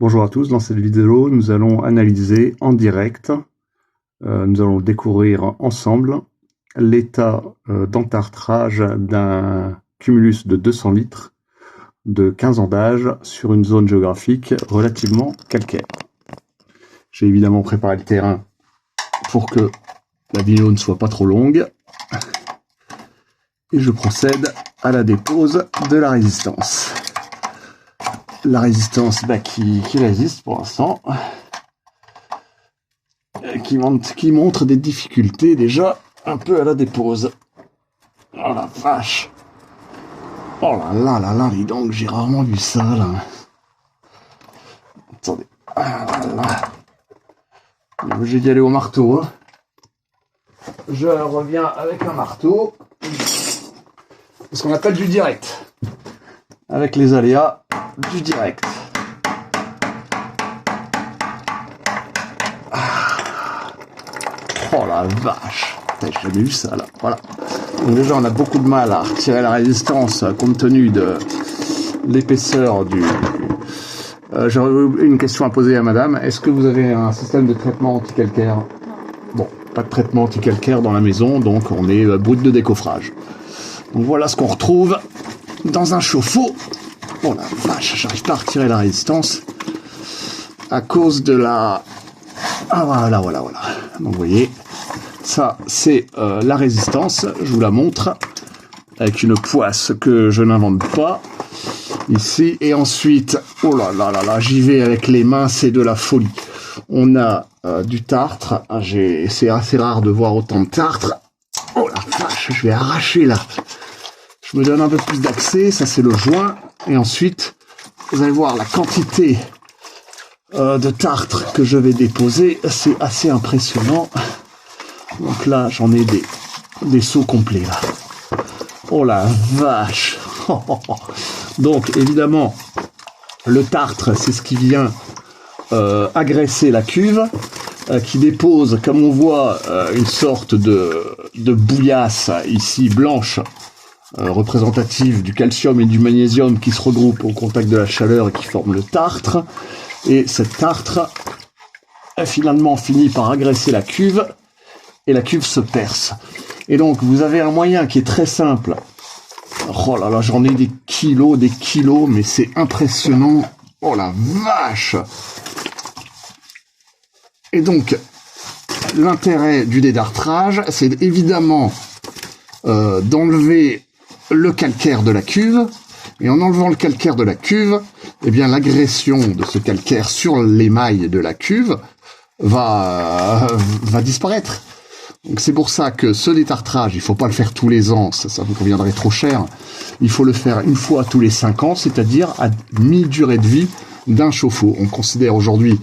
Bonjour à tous, dans cette vidéo nous allons analyser en direct, nous allons découvrir ensemble l'état d'entartrage d'un cumulus de 200 litres de 15 ans d'âge sur une zone géographique relativement calcaire. J'ai évidemment préparé le terrain pour que la vidéo ne soit pas trop longue et je procède à la dépose de la résistance. La résistance qui résiste pour l'instant, qui montre des difficultés déjà un peu à la dépose. Oh la vache! Oh là là, dis donc, j'ai rarement vu ça là. Attendez. Ah là là. Je vais y aller au marteau. Hein. Je reviens avec un marteau. C'est ce qu'on appelle du direct. Avec les aléas du direct. Oh la vache! J'ai jamais vu ça là. Voilà. Donc déjà on a beaucoup de mal à retirer la résistance compte tenu de l'épaisseur du... J'aurais une question à poser à madame. Est-ce que vous avez un système de traitement anti-calcaire? Bon, pas de traitement anti-calcaire dans la maison, donc on est brut de décoffrage. Donc voilà ce qu'on retrouve dans un chauffe-eau. Oh la vache, j'arrive pas à retirer la résistance à cause de la... Ah voilà. Donc vous voyez, ça c'est la résistance, je vous la montre, avec une poisse que je n'invente pas, ici, et ensuite, oh là là, j'y vais avec les mains, c'est de la folie. On a du tartre, c'est assez rare de voir autant de tartre. Oh la vache, je vais arracher là. Je me donne un peu plus d'accès, ça c'est le joint, et ensuite, vous allez voir la quantité de tartre que je vais déposer, c'est assez impressionnant. Donc là, j'en ai des seaux complets là. Oh la vache! Donc évidemment, le tartre, c'est ce qui vient agresser la cuve, qui dépose, comme on voit, une sorte de bouillasse ici blanche, représentative du calcium et du magnésium qui se regroupent au contact de la chaleur et qui forment le tartre. Et cette tartre a finalement fini par agresser la cuve et la cuve se perce. Et donc vous avez un moyen qui est très simple. Oh là là, j'en ai des kilos, mais c'est impressionnant. Oh la vache! Et donc, l'intérêt du dédartrage, c'est évidemment d'enlever le calcaire de la cuve. Et en enlevant le calcaire de la cuve, eh bien l'agression de ce calcaire sur l'émail de la cuve va disparaître. Donc c'est pour ça que ce détartrage, il faut pas le faire tous les ans, ça vous conviendrait trop cher. Il faut le faire une fois tous les 5 ans, c'est-à-dire à mi-durée de vie d'un chauffe-eau. On considère aujourd'hui,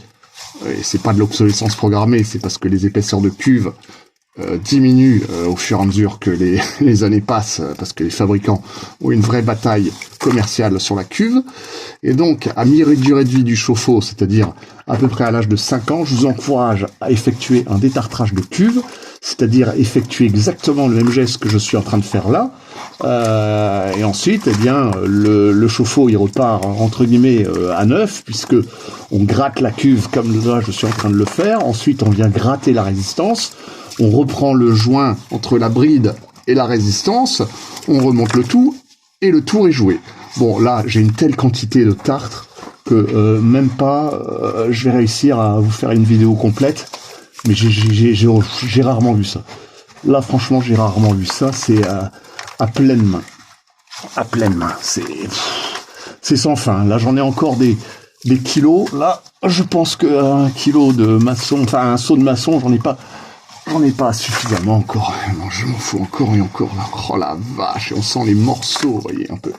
et c'est pas de l'obsolescence programmée, c'est parce que les épaisseurs de cuve diminue au fur et à mesure que les années passent, parce que les fabricants ont une vraie bataille commerciale sur la cuve. Et donc, à mi-durée de vie du chauffe-eau, c'est-à-dire à peu près à l'âge de 5 ans, je vous encourage à effectuer un détartrage de cuve, c'est-à-dire effectuer exactement le même geste que je suis en train de faire là. Et ensuite, eh bien, le chauffe-eau, il repart, entre guillemets, à neuf, puisque on gratte la cuve comme là, je suis en train de le faire. Ensuite, on vient gratter la résistance. On reprend le joint entre la bride et la résistance, on remonte le tout, et le tour est joué. Bon, là, j'ai une telle quantité de tartre que même pas, je vais réussir à vous faire une vidéo complète, mais j'ai rarement vu ça. Là, franchement, j'ai rarement vu ça, c'est à pleine main. À pleine main, c'est sans fin. Là, j'en ai encore des kilos. Là, je pense qu'un kilo de maçon, enfin un seau de maçon, j'en ai pas suffisamment encore. Non, je m'en fous encore et encore. Là. Oh la vache, et on sent les morceaux, vous voyez, un peu.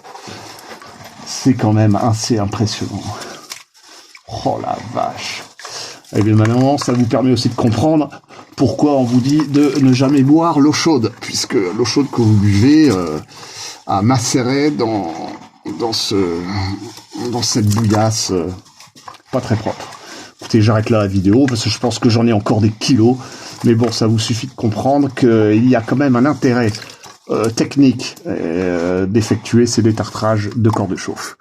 C'est quand même assez impressionnant. Oh la vache. Et bien maintenant, ça vous permet aussi de comprendre pourquoi on vous dit de ne jamais boire l'eau chaude, puisque l'eau chaude que vous buvez a macéré dans cette bouillasse pas très propre. Écoutez, j'arrête là la vidéo, parce que je pense que j'en ai encore des kilos. Mais bon, ça vous suffit de comprendre qu'il y a quand même un intérêt technique d'effectuer ces détartrages de corps de chauffe.